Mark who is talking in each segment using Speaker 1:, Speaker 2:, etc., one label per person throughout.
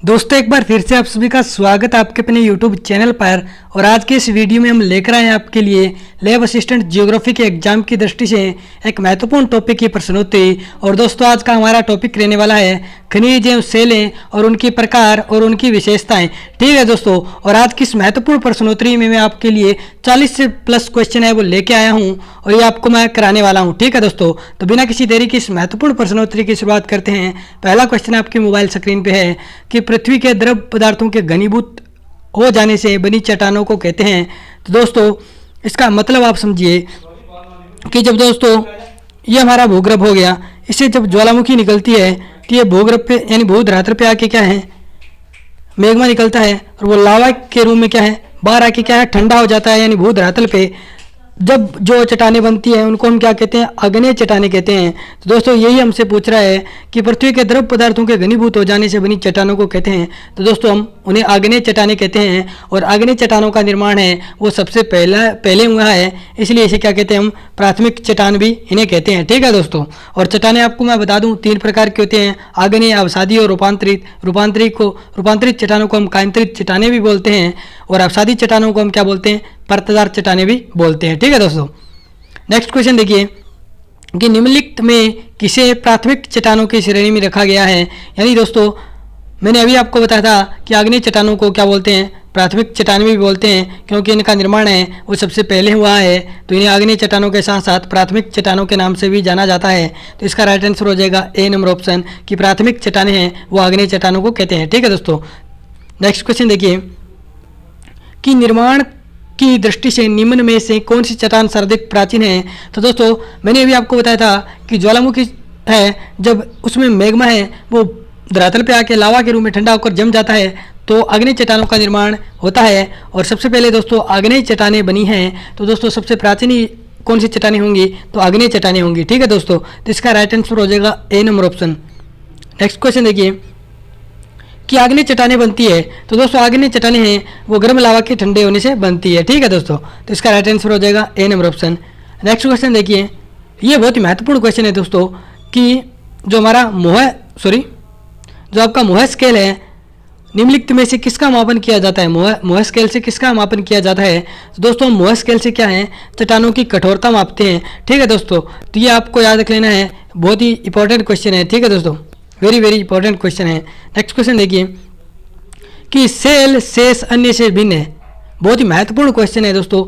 Speaker 1: दोस्तों एक बार फिर से आप सभी का स्वागत है आपके अपने YouTube चैनल पर। और आज के इस वीडियो में हम लेकर आए हैं आपके लिए लैब असिस्टेंट ज्योग्राफी के एग्जाम की दृष्टि से एक महत्वपूर्ण टॉपिक की प्रश्नोत्तरी। और दोस्तों आज का हमारा टॉपिक रहने वाला है खनिज एवं सेलें और उनके प्रकार और उनकी विशेषताएं। ठीक है दोस्तों, और आज की इस महत्वपूर्ण प्रश्नोत्तरी में मैं आपके लिए 40 से प्लस क्वेश्चन है वो लेके आया हूँ और ये आपको मैं कराने वाला हूँ। ठीक है दोस्तों, तो बिना किसी देरी की इस महत्वपूर्ण प्रश्नोत्तरी की शुरुआत करते हैं। पहला क्वेश्चन आपकी मोबाइल स्क्रीन पे है कि पृथ्वी के द्रव पदार्थों के घनीभूत हो जाने से बनी चट्टानों को कहते हैं। तो दोस्तों इसका मतलब आप समझिए कि जब दोस्तों ये हमारा भूगर्भ हो गया, इससे जब ज्वालामुखी निकलती है तो ये भूगर्भ पे यानी भूधरातल पे आके क्या है मैग्मा निकलता है और वो लावा के रूप में क्या है बाहर आके क्या है ठंडा हो जाता है। यानी भूधरातल पे जब जो चट्टानें बनती हैं उनको हम क्या कहते हैं आग्नेय चट्टानें कहते हैं। तो दोस्तों यही हमसे पूछ रहा है कि पृथ्वी के द्रव पदार्थों के घनीभूत हो जाने से बनी चट्टानों को कहते हैं। तो दोस्तों हम उन्हें आग्नेय चट्टानें कहते हैं और आग्नेय चट्टानों का निर्माण है वो सबसे पहले हुआ है, इसलिए इसे क्या कहते हैं हम प्राथमिक चट्टान भी इन्हें कहते हैं। ठीक है दोस्तों, और चट्टानें आपको मैं बता दूं 3 प्रकार के होते हैं, आग्नेय, अवसादी और रूपांतरित। रूपांतरित चट्टानों को हम कायांतरित चट्टानें भी बोलते हैं और अवसादी चट्टानों को हम क्या बोलते हैं परतदार चट्टानें भी बोलते हैं। ठीक है दोस्तों, नेक्स्ट क्वेश्चन देखिए कि निम्नलिखित में किसे प्राथमिक चट्टानों की श्रेणी में रखा गया है। यानी दोस्तों मैंने अभी आपको बताया था कि आग्नेय चट्टानों को क्या बोलते हैं प्राथमिक चट्टानें भी बोलते हैं, क्योंकि इनका निर्माण है वो सबसे पहले हुआ है, तो इन्हें आग्नेय चट्टानों के साथ साथ प्राथमिक चट्टानों के नाम से भी जाना जाता है। तो इसका राइट आंसर हो जाएगा ए नंबर ऑप्शन कि प्राथमिक चट्टानें हैं वो आग्नेय चट्टानों को कहते हैं। ठीक है दोस्तों, नेक्स्ट क्वेश्चन देखिए कि निर्माण की दृष्टि से निम्न में से कौन सी चट्टान सर्वाधिक प्राचीन है। तो दोस्तों मैंने अभी आपको बताया था कि ज्वालामुखी है जब उसमें मैग्मा है वो धरातल पे आके लावा के रूप में ठंडा होकर जम जाता है तो आग्नेय चट्टानों का निर्माण होता है और सबसे पहले दोस्तों आग्नेय चट्टानें बनी हैं। तो दोस्तों सबसे प्राचीन कौन सी चट्टानें होंगी तो आग्नेय चट्टानें होंगी। ठीक है दोस्तों, तो इसका राइट आंसर हो जाएगा ए नंबर ऑप्शन। नेक्स्ट क्वेश्चन देखिए कि आग्नेय चट्टानें बनती है। तो दोस्तों आग्नेय चट्टानें हैं वो गर्म लावा के ठंडे होने से बनती है। ठीक है दोस्तों, तो इसका राइट आंसर हो जाएगा ए नंबर ऑप्शन। नेक्स्ट क्वेश्चन देखिए, ये बहुत ही महत्वपूर्ण क्वेश्चन है दोस्तों कि जो हमारा जो आपका मोह स्केल है निम्नलिखित में से किसका मापन किया जाता है। मोह स्केल से किसका मापन किया जाता है। तो दोस्तों मोह स्केल से क्या है चट्टानों की कठोरता मापते हैं। ठीक है दोस्तों, तो ये आपको याद रख लेना है, बहुत ही इंपॉर्टेंट क्वेश्चन है। ठीक है दोस्तों, वेरी वेरी इंपॉर्टेंट क्वेश्चन है। नेक्स्ट क्वेश्चन देखिए कि सेल शेष अन्य से भिन्न है। बहुत ही महत्वपूर्ण क्वेश्चन है दोस्तों,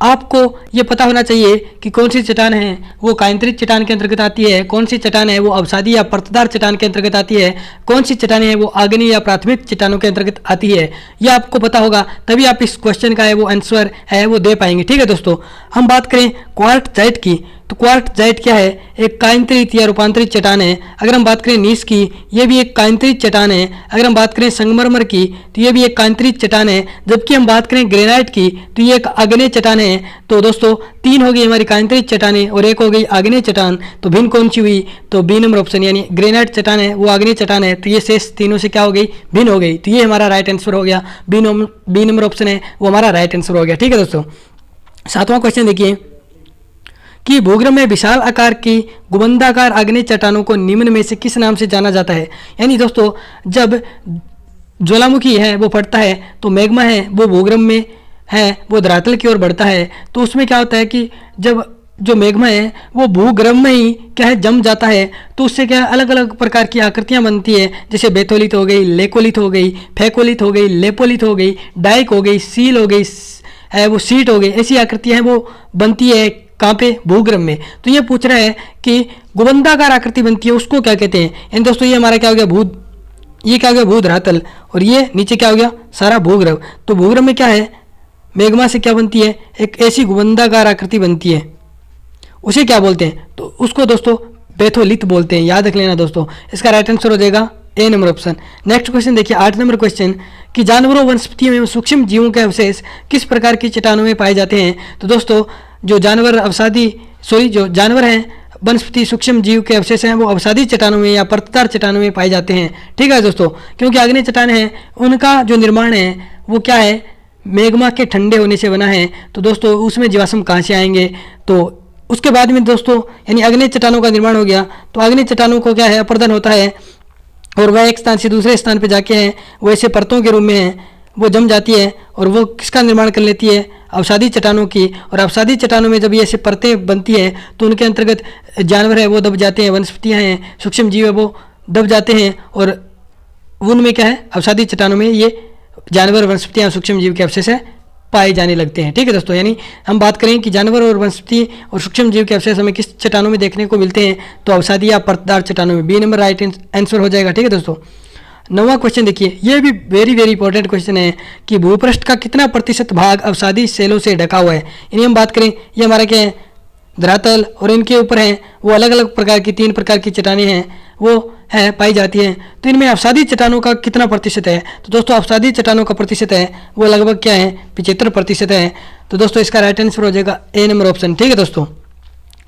Speaker 1: आपको ये पता होना चाहिए कि कौन सी चट्टान है वो कायांतरित चट्टान के अंतर्गत आती है, कौन सी चट्टान है वो अवसादी या परतदार चट्टान के अंतर्गत आती है, कौन सी चट्टान है वो आग्नेय या प्राथमिक चट्टानों के अंतर्गत आती है। यह आपको पता होगा तभी आप इस क्वेश्चन का है वो आंसर है वो दे पाएंगे। ठीक है दोस्तों, हम बात करें क्वार्टजाइट की, तो क्वार्टजाइट क्या है एक कायांतरित या रूपांतरित चट्टान है। अगर हम बात करें नीस की, ये भी एक कायांतरित चट्टान है। अगर हम बात करें संगमरमर की तो ये भी एक कायांतरित चट्टान है। जबकि हम बात करें ग्रेनाइट की तो ये एक आग्नेय चट्टान है। तो दोस्तों 3 हो गई हमारी कायांतरित चट्टानें और 1 हो गई आग्नेय चट्टान। तो भिन्न कौन सी हुई तो बी नंबर ऑप्शन, यानी ग्रेनाइट चट्टान है वो आग्नेय चट्टान है, तो ये शेष तीनों से क्या हो गई भिन्न हो गई। तो ये हमारा राइट आंसर हो गया, बी नंबर ऑप्शन है वो हमारा राइट आंसर हो गया। ठीक है दोस्तों, 7वां क्वेश्चन देखिए कि भूगर्भ में विशाल आकार की गुंबदाकार आग्नेय चट्टानों को निम्न में से किस नाम से जाना जाता है। यानी दोस्तों जब ज्वालामुखी है वो फटता है तो मैग्मा है वो भूगर्भ में है वो धरातल की ओर बढ़ता है, तो उसमें क्या होता है कि जब जो मैग्मा है वो भूगर्भ में ही क्या है जम जाता है, तो उससे क्या अलग अलग प्रकार की आकृतियां बनती है, जैसे बेथोलित हो गई, लेकोलित हो गई, फेकोलित हो गई, लेपोलित हो गई, डाइक हो गई, सील हो गई है वो सीट हो गई, ऐसी आकृतियां हैं वो बनती है कहाँ पे भूगर्भ में। तो ये पूछ रहा है कि गुंबदाकार आकृति बनती है उसको क्या कहते हैं। यानी दोस्तों ये हमारा क्या हो गया ये क्या हो गया भूधरातल और ये नीचे क्या हो गया सारा भूगर्भ। तो भूगर्भ में क्या है मैग्मा से क्या बनती है एक ऐसी गुंबदाकार आकृति बनती है, उसे क्या बोलते हैं तो उसको दोस्तों बेथोलित बोलते हैं, याद रख लेना दोस्तों। इसका राइट आंसर हो जाएगा ए नंबर ऑप्शन। नेक्स्ट क्वेश्चन देखिए 8 नंबर क्वेश्चन कि जानवरों वनस्पतियों एवं सूक्ष्म जीवों के अवशेष किस प्रकार की चट्टानों में पाए जाते हैं। तो दोस्तों जो जानवर हैं वनस्पति सूक्ष्म जीव के अवशेष हैं वो अवसादी चट्टानों में या परतदार चट्टानों में पाए जाते हैं। ठीक है दोस्तों, क्योंकि आग्नेय चट्टान है उनका जो निर्माण है वो क्या है मैग्मा के ठंडे होने से बना है। तो दोस्तों उसमें जीवाश्म कहाँ से आएंगे, तो उसके बाद में दोस्तों यानी आग्नेय चट्टानों का निर्माण हो गया, तो आग्नेय चट्टानों को क्या है अपर्दन होता है और वह एक स्थान से दूसरे स्थान पर जाके है वो ऐसे परतों के रूप में है वो जम जाती है और वो किसका निर्माण कर लेती है, अवसादी चट्टानों की। और अवसादी चट्टानों में जब ये ऐसे परतें बनती है तो उनके अंतर्गत जानवर है वो दब जाते हैं, वनस्पतियाँ हैं, सूक्ष्म जीव है वो दब जाते हैं। और उनमें क्या है, अवसादी चट्टानों में ये जानवर, वनस्पतियाँ, सूक्ष्म जीव के अवशेष है पाए जाने लगते हैं। ठीक है दोस्तों, यानी हम बात करें कि जानवर और वनस्पति और सूक्ष्म जीव के अवशेष हमें किस चट्टानों में देखने को मिलते हैं, तो अवसादी या परतदार चट्टानों में। बी नंबर राइट आंसर हो जाएगा। ठीक है दोस्तों, 9वां क्वेश्चन देखिए, ये भी वेरी वेरी इंपॉर्टेंट क्वेश्चन है कि भूपृष्ठ का कितना प्रतिशत भाग अवसादी सेलों से ढका हुआ है। यानी हम बात करें, ये हमारा क्या है, धरातल, और इनके ऊपर है वो अलग अलग प्रकार की 3 प्रकार की चट्टानें हैं वो है पाई जाती हैं। तो इनमें अवसादी चट्टानों का कितना प्रतिशत है, तो दोस्तों अवसादी चट्टानों का प्रतिशत है वो लगभग क्या है, 75% है। तो दोस्तों इसका राइट आंसर हो जाएगा ए नंबर ऑप्शन। ठीक है दोस्तों,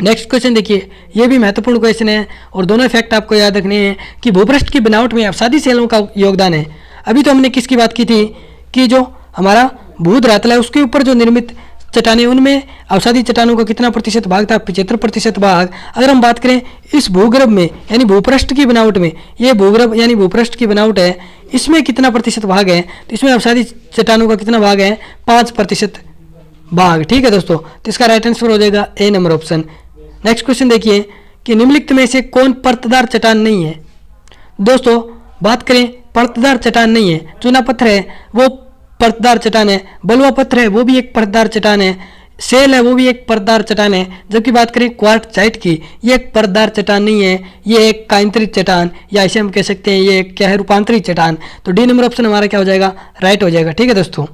Speaker 1: नेक्स्ट क्वेश्चन देखिए, ये भी महत्वपूर्ण क्वेश्चन है और दोनों फैक्ट आपको याद रखने हैं कि भूपृष्ठ की बनावट में अवसादी सेलों का योगदान है। अभी तो हमने किसकी बात की थी कि जो हमारा भूधरातल है उसके ऊपर जो निर्मित चट्टानें, उनमें अवसादी चट्टानों का कितना प्रतिशत भाग था, 75% भाग। अगर हम बात करें इस भूगर्भ में यानी भूपृष्ठ की बनावट में, ये भूगर्भ यानी भूपृष्ठ की बनावट है, इसमें कितना प्रतिशत भाग है, तो इसमें अवसादी चट्टानों का कितना भाग है, 5% भाग। ठीक है दोस्तों, तो इसका राइट आंसर हो जाएगा ए नंबर ऑप्शन। नेक्स्ट क्वेश्चन देखिए कि निम्नलिखित में से कौन परतदार चट्टान नहीं है। दोस्तों बात करें, परतदार चट्टान नहीं है, चूना पत्थर है वो परतदार चट्टान है, बलुआ पत्थर है वो भी एक परतदार चट्टान है, सेल है वो भी एक परतदार चट्टान है। जबकि बात करें क्वार्टजाइट की, ये एक परतदार चट्टान नहीं है, ये एक कांतरित चट्टान, या इसे हम कह सकते हैं ये क्या है, रूपांतरित चट्टान। तो डी नंबर ऑप्शन हमारा क्या हो जाएगा, राइट हो जाएगा। ठीक है दोस्तों,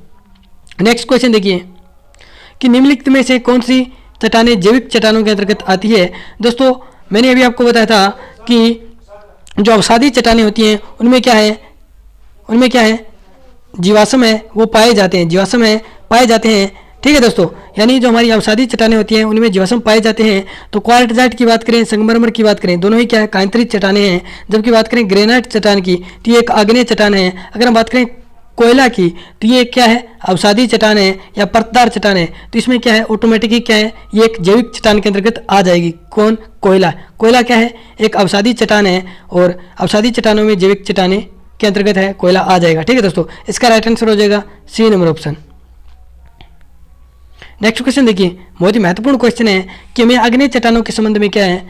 Speaker 1: नेक्स्ट क्वेश्चन देखिए कि निम्नलिखित में से कौन सी चट्टानें जैविक चट्टानों के अंतर्गत आती है। दोस्तों मैंने अभी आपको बताया था कि जो अवसादी चट्टानें होती हैं उनमें क्या है, जीवाश्म है वो पाए जाते हैं, जीवाश्म है पाए जाते हैं। ठीक है दोस्तों, यानी जो हमारी अवसादी चट्टानें होती हैं उनमें जीवाश्म पाए जाते हैं। तो क्वार्टजाइट की बात करें, संगमरमर की बात करें, दोनों ही क्या है, कांतरित चट्टानें हैं। जबकि बात करें ग्रेनाइट चट्टान की तो ये एक आग्नेय चट्टान है। अगर हम बात करें कोयला की तो ये क्या है, अवसादी चट्टान है या परतदार चट्टान है। तो इसमें क्या है, ऑटोमेटिकली क्या है, ये एक जैविक चट्टान के अंतर्गत आ जाएगी। कौन, कोयला। कोयला क्या है, एक अवसादी चट्टान है और अवसादी चट्टानों में जैविक चट्टानें के अंतर्गत है कोयला आ जाएगा। ठीक है दोस्तों, इसका राइट आंसर हो जाएगा C number option. Next question देखिए, बहुत ही महत्वपूर्ण क्वेश्चन है कि हमें आग्नेय चट्टानों के संबंध में क्या है,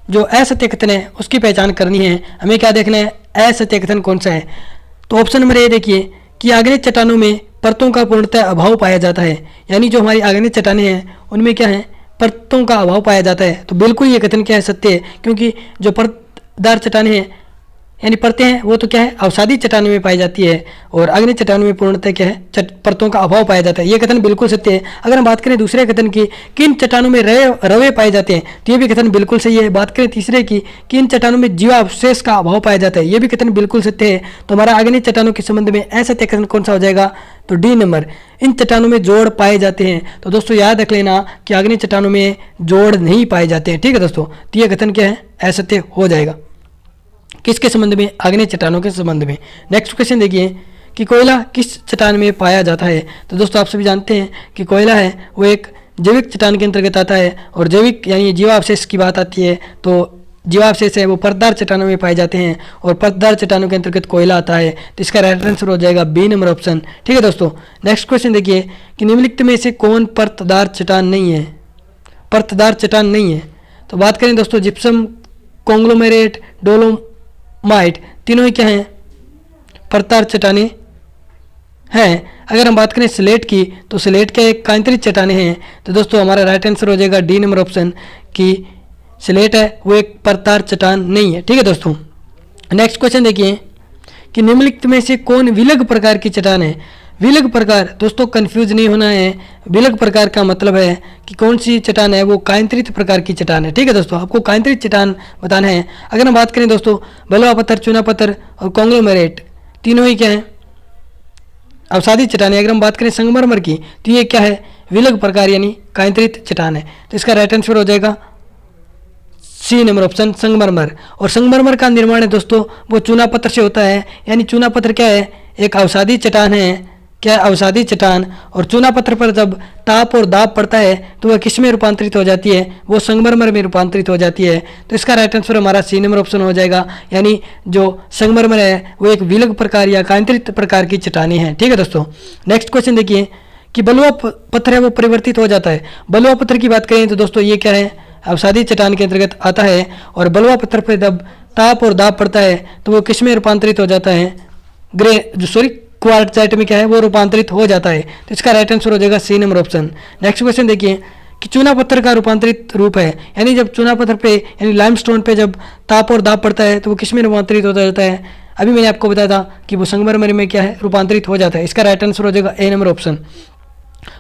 Speaker 1: जो असत्य कथन है उसकी पहचान करनी है। हमें क्या देखना है, असत्य कथन कौन सा है। तो ऑप्शन नंबर ए देखिए कि आग्नेय चट्टानों में परतों का पूर्णतः अभाव पाया जाता है। यानी जो हमारी आग्नेय चट्टानें हैं उनमें क्या है, परतों का अभाव पाया जाता है। तो बिल्कुल ये कथन क्या है, सत्य है, क्योंकि जो परतदार चट्टानें हैं यानी परतें हैं वो तो क्या है, अवसादी चट्टानों में पाई जाती है और आग्नेय चट्टानों में पूर्णतः क्या है, परतों का अभाव पाया जाता है। ये कथन बिल्कुल सत्य है। अगर हम बात करें दूसरे कथन की, किन चट्टानों में रवे पाए जाते हैं, तो ये भी कथन बिल्कुल सही है। बात करें तीसरे की, किन चट्टानों में जीवावशेष का अभाव पाया जाता है, ये भी कथन बिल्कुल सत्य है। तो हमारा आग्नेय चट्टानों के संबंध में असत्य कथन कौन सा हो जाएगा, तो डी नंबर, इन चट्टानों में जोड़ पाए जाते हैं। तो दोस्तों याद रख लेना कि आग्नेय चट्टानों में जोड़ नहीं पाए जाते हैं। ठीक है दोस्तों, तो ये कथन क्या है, असत्य हो जाएगा। किसके संबंध में, आग्नेय चट्टानों के संबंध में। नेक्स्ट क्वेश्चन देखिए कि कोयला किस चट्टान में पाया जाता है। तो दोस्तों आप सभी जानते हैं कि कोयला है वो एक जैविक चट्टान के अंतर्गत आता है और जैविक यानी जीवावशेष की बात आती है तो जीवावशेष है वो परतदार चट्टानों में पाए जाते हैं और परतदार चट्टानों के अंतर्गत कोयला आता है। तो इसका राइट आंसर हो जाएगा बी नंबर ऑप्शन। ठीक है दोस्तों, नेक्स्ट क्वेश्चन देखिए कि निम्नलिखित में से कौन परतदार चट्टान नहीं है, परतदार चट्टान नहीं है। तो बात करें दोस्तों, जिप्सम, कॉन्ग्लोमेरेट, डोलोमाइट, तीनों ही क्या हैं, परतदार चट्टानें हैं। अगर हम बात करें स्लेट की तो स्लेट के एक कांतरित चट्टानें हैं। तो दोस्तों हमारा राइट आंसर हो जाएगा डी नंबर ऑप्शन कि स्लेट है वो एक परतदार चट्टान नहीं है। ठीक है दोस्तों, नेक्स्ट क्वेश्चन देखिए कि निम्नलिखित में से कौन विलग प्रकार की चट्टान है। विलग प्रकार, दोस्तों कंफ्यूज नहीं होना है, विलग प्रकार का मतलब है कि कौन सी चट्टान है वो कांतरित प्रकार की चट्टान है। ठीक है दोस्तों, आपको कांतरित चट्टान बताना है। अगर हम बात करें दोस्तों, बलुआ पत्थर, चूना पत्थर और कॉन्ग्लोमेरेट, तीनों ही क्या है, अवसादी चट्टान है। अगर हम बात करें संगमरमर की तो ये क्या है, विलग प्रकार यानी कांतरित चट्टान है। तो इसका राइट आंसर हो जाएगा सी नंबर ऑप्शन, संगमरमर। और संगमरमर का निर्माण है दोस्तों वो चूना पत्थर से होता है। यानी चूना पत्थर क्या है, एक अवसादी चट्टान है, क्या है, अवसादी चट्टान। और चूना पत्थर पर जब ताप और दाब पड़ता है तो वह किस में रूपांतरित हो जाती है, वो संगमरमर में रूपांतरित हो जाती है। तो इसका राइट आंसर हमारा सी नंबर ऑप्शन हो जाएगा, यानी जो संगमरमर है वो एक विलग प्रकार या कांतरित प्रकार की चट्टानें हैं। ठीक है दोस्तों, नेक्स्ट क्वेश्चन देखिए कि बलुआ पत्थर है वो परिवर्तित हो जाता है। बलुआ पत्थर की बात करें तो दोस्तों ये क्या है, अवसादी चट्टान के अंतर्गत आता है। और बलुआ पत्थर पर जब ताप और दाब पड़ता है तो वो किस में रूपांतरित हो जाता है, क्वार्टजाइट में क्या है वो रूपांतरित हो जाता है। तो इसका राइट आंसर हो जाएगा C number option. Next question देखिए कि चूना पत्थर का रूपांतरित रूप है, यानी जब चूना पत्थर पे यानी लाइमस्टोन पे जब ताप और दाब पड़ता है तो वो किस में रूपांतरित होता जाता है। अभी मैंने आपको बताया था कि वो संगमरमर में क्या है रूपांतरित हो जाता है। इसका राइट आंसर हो जाएगा ए नंबर ऑप्शन।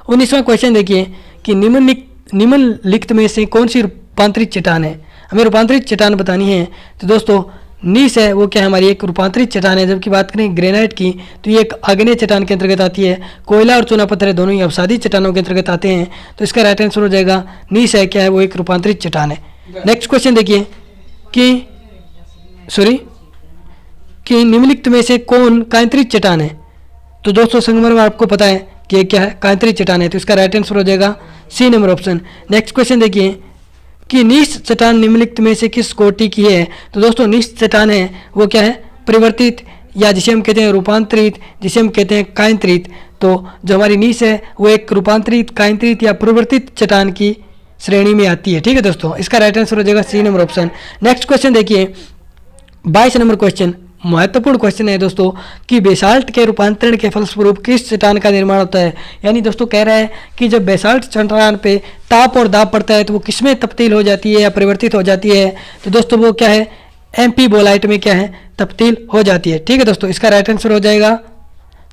Speaker 1: 19वां क्वेश्चन देखिए कि निम्नलिखित में से कौन सी रूपांतरित चट्टान है। हमें रूपांतरित चट्टान बतानी है। तो दोस्तों नीस है वो क्या है, हमारी एक रूपांतरित चट्टान है। जबकि बात करें ग्रेनाइट की तो ये एक आग्नेय चट्टान के अंतर्गत आती है। कोयला और चूना पत्थर दोनों ही अवसादी चट्टानों के अंतर्गत आते हैं। तो इसका राइट आंसर हो जाएगा नीस है क्या है वो एक रूपांतरित चट्टान है। नेक्स्ट क्वेश्चन देखिए कि निम्नलिखित में से कौन कांतरित चट्टान है। तो दोस्तों संगमरमर आपको पता है कि क्या है, कांतरित चट्टान है। तो इसका राइट आंसर हो जाएगा C number option. Next question देखिए कि नीस चट्टान निम्नलिखित में से किस कोटि की है। तो दोस्तों नीस चट्टान है वो क्या है, परिवर्तित या जिसे हम कहते हैं रूपांतरित, जिसे हम कहते हैं कांतरित। तो जो हमारी नीस है वो एक रूपांतरित, कांतरित या परिवर्तित चट्टान की श्रेणी में आती है। ठीक है दोस्तों, इसका राइट आंसर हो जाएगा C number option. Next question देखिए 22 नंबर क्वेश्चन, महत्वपूर्ण क्वेश्चन है दोस्तों कि बेसाल्ट के रूपांतरण के फलस्वरूप किस चट्टान का निर्माण होता है। यानी दोस्तों कह रहा है कि जब बेसाल्ट चट्टान पे ताप और दाब पड़ता है तो वो किस में तब्दील हो जाती है या परिवर्तित हो जाती है। तो दोस्तों वो क्या है, एम्फी बोलाइट में क्या है तब्दील हो जाती है। ठीक है दोस्तों, इसका राइट आंसर हो जाएगा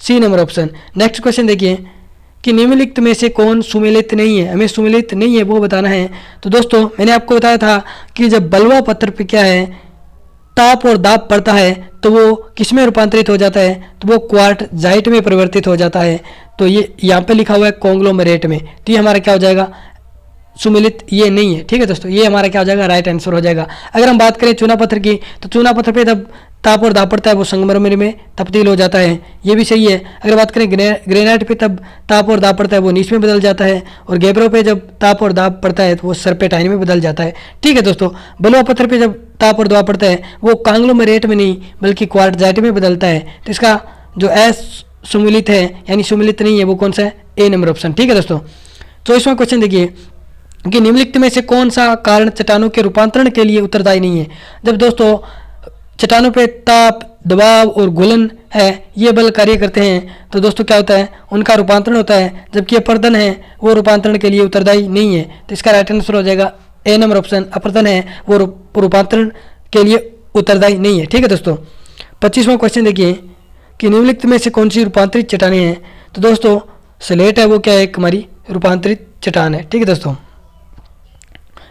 Speaker 1: C number option. Next question देखिए कि निम्नलिखित में से कौन सुमेलित नहीं है। हमें सुमेलित नहीं है वो बताना है। तो दोस्तों मैंने आपको बताया था कि जब बलुआ पत्थर पे क्या है ताप और दाब पड़ता है तो वो किस में रूपांतरित हो जाता है, तो वो क्वार्टजाइट में परिवर्तित हो जाता है। तो ये यहाँ पे लिखा हुआ है कॉन्ग्लोमरेट में। तो ये हमारा क्या हो जाएगा, सुमेलित ये नहीं है। ठीक है दोस्तों, ये हमारा क्या हो जाएगा, राइट आंसर हो जाएगा। अगर हम बात करें चूना पत्थर की तो चूना पत्थर पे जब ताप और दाब पड़ता है वो संगमरमर में तब्दील हो जाता है, ये भी सही है। अगर बात करें ग्रेनाइट पे तब ताप और दाब पड़ता है वो नीच में बदल जाता है। और गेब्रो पे जब ताप और दाब पड़ता है तो वो सरपेटाइन में बदल जाता है। ठीक है दोस्तों, बलुआ पत्थर पे जब ताप और दाब पड़ता है वो कांग्लोमरेट में नहीं बल्कि क्वार्टजाइट में बदलता है। तो इसका जो सुमेलित है यानी सुमेलित नहीं है वो कौन सा है, ए नंबर ऑप्शन। ठीक है दोस्तों, 24वां क्वेश्चन देखिए कि निम्नलिखित में से कौन सा कारण चट्टानों के रूपांतरण के लिए उत्तरदायी नहीं है। जब दोस्तों चट्टानों पे ताप, दबाव और घुलन है ये बल कार्य करते हैं तो दोस्तों क्या होता है, उनका रूपांतरण होता है। जबकि अपर्दन है वो रूपांतरण के लिए उत्तरदायी नहीं है। तो इसका राइट आंसर हो जाएगा ए नंबर ऑप्शन। अपर्दन है वो रूपांतरण के लिए उत्तरदायी नहीं है। ठीक है दोस्तों, 25वां क्वेश्चन देखिए कि निम्नलिखित में से कौन सी रूपांतरित चट्टानें हैं। तो दोस्तों स्लेट है वो क्या है, एक हमारी रूपांतरित चट्टान है। ठीक है दोस्तों,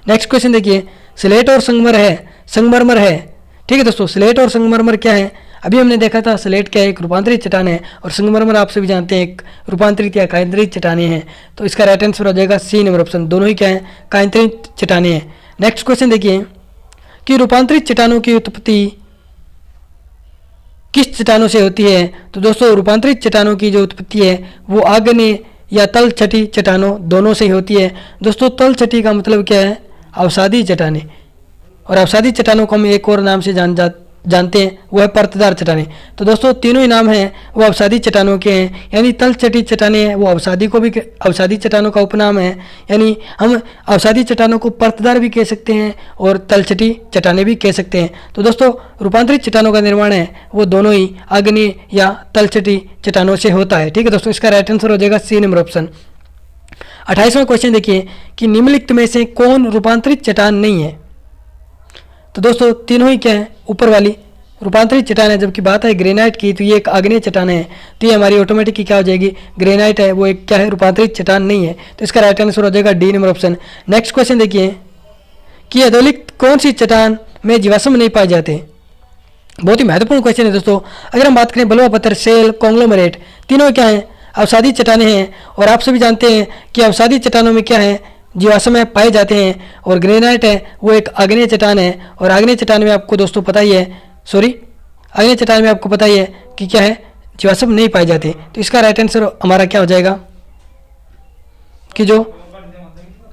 Speaker 1: नेक्स्ट क्वेश्चन देखिए स्लेट और संगमरमर है। ठीक है दोस्तों, स्लेट और संगमरमर क्या है, अभी हमने देखा था स्लेट क्या है एक रूपांतरित चट्टान है और संगमरमर आप सभी जानते हैं एक रूपांतरित या कांतरित चट्टानें हैं। तो इसका राइट आंसर हो जाएगा सी नंबर ऑप्शन। दोनों ही क्या है, कांतरित चट्टानें हैं। नेक्स्ट क्वेश्चन देखिए कि रूपांतरित चट्टानों की उत्पत्ति किस चट्टानों से होती है। तो दोस्तों रूपांतरित चट्टानों की जो उत्पत्ति है वो आग्नेय या तलछटी चट्टानों दोनों से ही होती है। दोस्तों तलछटी का मतलब क्या है, अवसादी चट्टानें। और अवसादी चट्टानों को हम एक और नाम से जानते हैं वो है परतदार चट्टानें। तो दोस्तों तीनों ही नाम हैं वो अवसादी चट्टानों के हैं। यानी तलछटी चट्टानें हैं वो अवसादी चट्टानों का उपनाम है। यानी हम अवसादी चट्टानों को परतदार भी कह सकते हैं और तलछटी चट्टानें भी कह सकते हैं। तो दोस्तों रूपांतरित चट्टानों का निर्माण है वो दोनों ही आग्नेय या तलछटी चट्टानों से होता है। ठीक है दोस्तों, इसका राइट आंसर हो जाएगा सी नंबर ऑप्शन। 28वां क्वेश्चन देखिए कि निम्नलिखित में से कौन रूपांतरित चट्टान नहीं है। तो दोस्तों तीनों ही क्या है, ऊपर वाली रूपांतरित चट्टान है। जबकि बात है ग्रेनाइट की तो ये एक आग्नेय चट्टान है। तो ये हमारी ऑटोमेटिक की क्या हो जाएगी, ग्रेनाइट है वो एक क्या है, रूपांतरित चट्टान नहीं है। तो इसका राइट आंसर हो जाएगा D number option. Next question देखिए कि अधोलिखित कौन सी चट्टान में जीवाश्म नहीं पाए जाते। बहुत ही महत्वपूर्ण क्वेश्चन है दोस्तों। अगर हम बात करें बलुआ पत्थर, सेल, कॉन्ग्लोमरेट तीनों क्या है, अवसादी चट्टानें हैं। और आप सभी जानते हैं कि अवसादी चट्टानों में क्या है, जीवाश्म पाए जाते हैं। और ग्रेनाइट है वो एक आग्नेय चट्टान है। और आग्नेय चट्टान में आपको दोस्तों पता ही है, आग्नेय चट्टान में आपको पता ही है कि क्या है, जीवाश्म नहीं पाए जाते। तो इसका राइट आंसर हमारा क्या हो जाएगा कि जो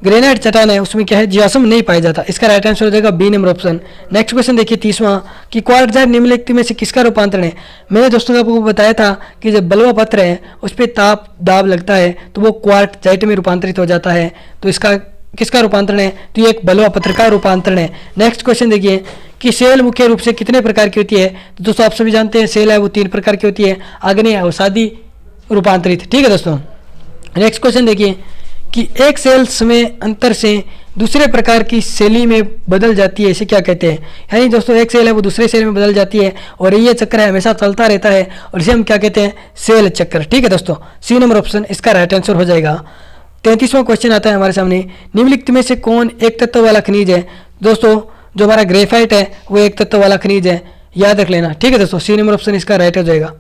Speaker 1: ग्रेनाइट चट्टान है उसमें क्या है, जीवाश्म नहीं पाया जाता। इसका राइट आंसर हो जाएगा B number option. Next question देखिए 30वां कि क्वार्टजाइट निम्नलिखित में से किसका रूपांतरण है। मैंने दोस्तों आपको बताया था कि जब बलुआ पत्थर है उस पर ताप दाब लगता है तो वो क्वार्टजाइट में रूपांतरित हो जाता है। तो इसका किसका रूपांतरण है, तो ये एक बलुआ पत्थर का रूपांतरण है। नेक्स्ट क्वेश्चन देखिए कि सेल मुख्य रूप से कितने प्रकार की होती है। तो दोस्तों आप सभी जानते हैं सेल है वो 3 प्रकार की होती है, आग्नेय, अवसादी, रूपांतरित। ठीक है दोस्तों। नेक्स्ट क्वेश्चन देखिए कि एक सेल समय अंतर से दूसरे प्रकार की सेली में बदल जाती है, इसे क्या कहते हैं। यानी दोस्तों एक सेल है वो दूसरे सेल में बदल जाती है और ये चक्र है हमेशा चलता रहता है और इसे हम क्या कहते हैं, सेल चक्र। ठीक है दोस्तों, सी नंबर ऑप्शन इसका राइट आंसर हो जाएगा। 33वां क्वेश्चन आता है हमारे सामने, निम्नलिखित में से कौन एक तत्व वाला खनिज है। दोस्तों जो हमारा ग्रेफाइट है वो एक तत्व वाला खनिज है, याद रख लेना। ठीक है दोस्तों, सी नंबर ऑप्शन इसका राइट हो जाएगा।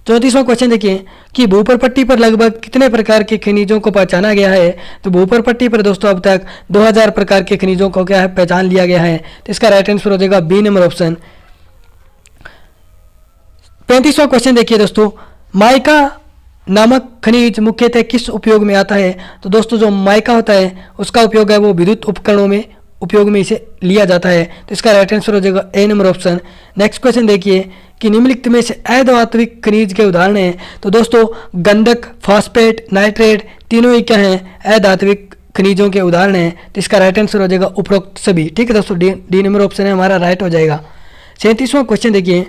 Speaker 1: 34वां क्वेश्चन देखिए कि भूपरपट्टी पर लगभग कितने प्रकार के खनिजों को पहचाना गया है। तो भूपरपट्टी पर दोस्तों अब तक 2000 प्रकार के खनिजों को क्या है, पहचान लिया गया है। तो इसका राइट आंसर हो जाएगा बी नंबर ऑप्शन। 35वां क्वेश्चन देखिए दोस्तों, माइका नामक खनिज मुख्यतः किस उपयोग में आता है। तो दोस्तों जो माइका होता है उसका उपयोग है वो विद्युत उपकरणों में उपयोग में इसे लिया जाता है। तो इसका राइट आंसर हो जाएगा ए नंबर ऑप्शन। नेक्स्ट क्वेश्चन देखिए कि निम्नलिखित में से अधात्विक खनिज के उदाहरण हैं। तो दोस्तों गंधक, फास्फेट, नाइट्रेट तीनों ही क्या हैं, अधात्विक खनिजों के उदाहरण हैं। तो इसका राइट आंसर हो जाएगा उपरोक्त सभी। ठीक है दोस्तों, डी नंबर ऑप्शन है हमारा राइट हो जाएगा। 37वां क्वेश्चन देखिए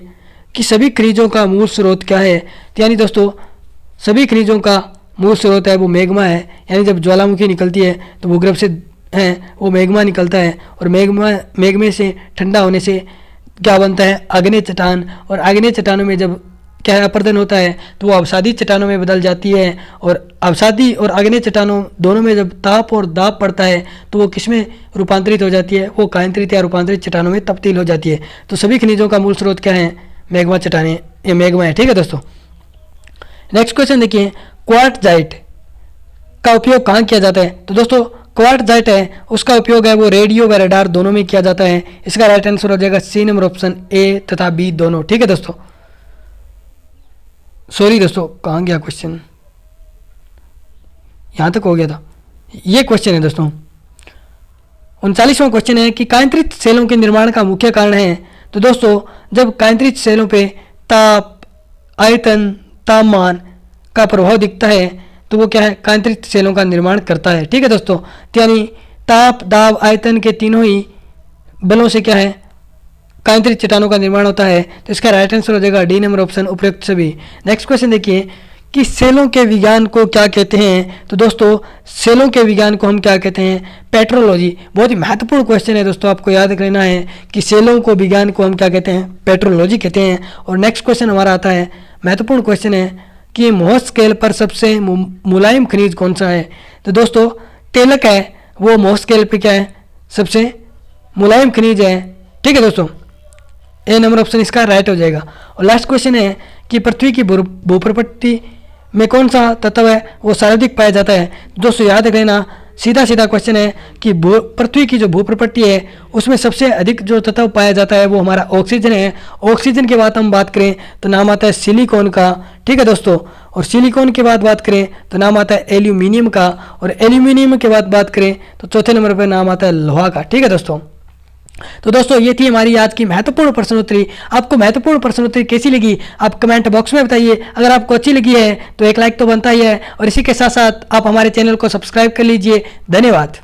Speaker 1: कि सभी खनिजों का मूल स्रोत क्या है। तो यानी दोस्तों सभी खनिजों का मूल स्रोत है वो मैग्मा है। यानी जब ज्वालामुखी निकलती है तो भूगर्भ से है वो मैग्मा निकलता है और मैग्मे से ठंडा होने से क्या बनता है, आग्नेय चट्टान। और आग्नेय चट्टानों में जब क्या है अपरदन होता है तो वो अवसादी चट्टानों में बदल जाती है। और अवसादी और आग्नेय चट्टानों दोनों में जब ताप और दाब पड़ता है तो वो किसमें रूपांतरित हो जाती है, वो कायंत्रित या रूपांतरित चट्टानों में तब्दील हो जाती है। तो सभी खनिजों का मूल स्रोत क्या है, मैग्मा चट्टानें, ये मैग्मा है। ठीक है दोस्तों। नेक्स्ट क्वेश्चन देखिए, क्वार्टजाइट का उपयोग कहाँ किया जाता है। तो दोस्तों क्वार्टजाइट है उसका उपयोग है वो रेडियो व रडार दोनों में किया जाता है। इसका राइट आंसर हो जाएगा सी नंबर ऑप्शन, ए तथा बी दोनों। ठीक है दोस्तों, सॉरी दोस्तों कहाँ गया क्वेश्चन, यहाँ तक हो गया था, ये क्वेश्चन है दोस्तों। 39वां क्वेश्चन है कि कायंत्रित सेलों के निर्माण का मुख्य कारण है। तो दोस्तों जब कायंत्रित सेलों पे ताप, आयतन, तापमान का प्रभाव दिखता है तो वो क्या है, कायंत्रित सेलों का निर्माण करता है। ठीक है दोस्तों, यानी ताप, दाब, आयतन के तीनों ही बलों से क्या है, कायंत्रित चट्टानों का निर्माण होता है। तो इसका राइट आंसर हो जाएगा डी नंबर ऑप्शन, उपयुक्त सभी। नेक्स्ट क्वेश्चन देखिए कि सेलों के विज्ञान को क्या कहते हैं। तो दोस्तों सेलों के विज्ञान को हम क्या कहते हैं, पेट्रोलॉजी। बहुत ही महत्वपूर्ण क्वेश्चन है दोस्तों, आपको याद रखना है कि सेलों को विज्ञान को हम क्या कहते हैं, पेट्रोलॉजी कहते हैं। और नेक्स्ट क्वेश्चन हमारा आता है, महत्वपूर्ण क्वेश्चन है कि मोहस स्केल पर सबसे मुलायम खनिज कौन सा है। तो दोस्तों तेलक है वो मोहस स्केल पर क्या है, सबसे मुलायम खनिज है। ठीक है दोस्तों, ए नंबर ऑप्शन इसका राइट हो जाएगा। और लास्ट क्वेश्चन है कि पृथ्वी की भूप्रपट्टी में कौन सा तत्व है वो सर्वाधिक पाया जाता है। दोस्तों याद रख लेना, सीधा सीधा क्वेश्चन है कि पृथ्वी की जो भूप्रपट्टी है उसमें सबसे अधिक जो तत्व पाया जाता है वो हमारा ऑक्सीजन है। ऑक्सीजन के बाद हम बात करें तो नाम आता है सिलिकॉन का। ठीक है दोस्तों, और सिलिकॉन के बाद बात करें तो नाम आता है एल्यूमिनियम का। और एल्यूमिनियम के बाद बात करें तो चौथे नंबर पर नाम आता है लोहा का। ठीक है दोस्तों, तो दोस्तों ये थी हमारी आज की महत्वपूर्ण प्रश्नोत्तरी। आपको महत्वपूर्ण प्रश्नोत्तरी कैसी लगी आप कमेंट बॉक्स में बताइए। अगर आपको अच्छी लगी है तो एक लाइक तो बनता ही है, और इसी के साथ साथ आप हमारे चैनल को सब्सक्राइब कर लीजिए। धन्यवाद।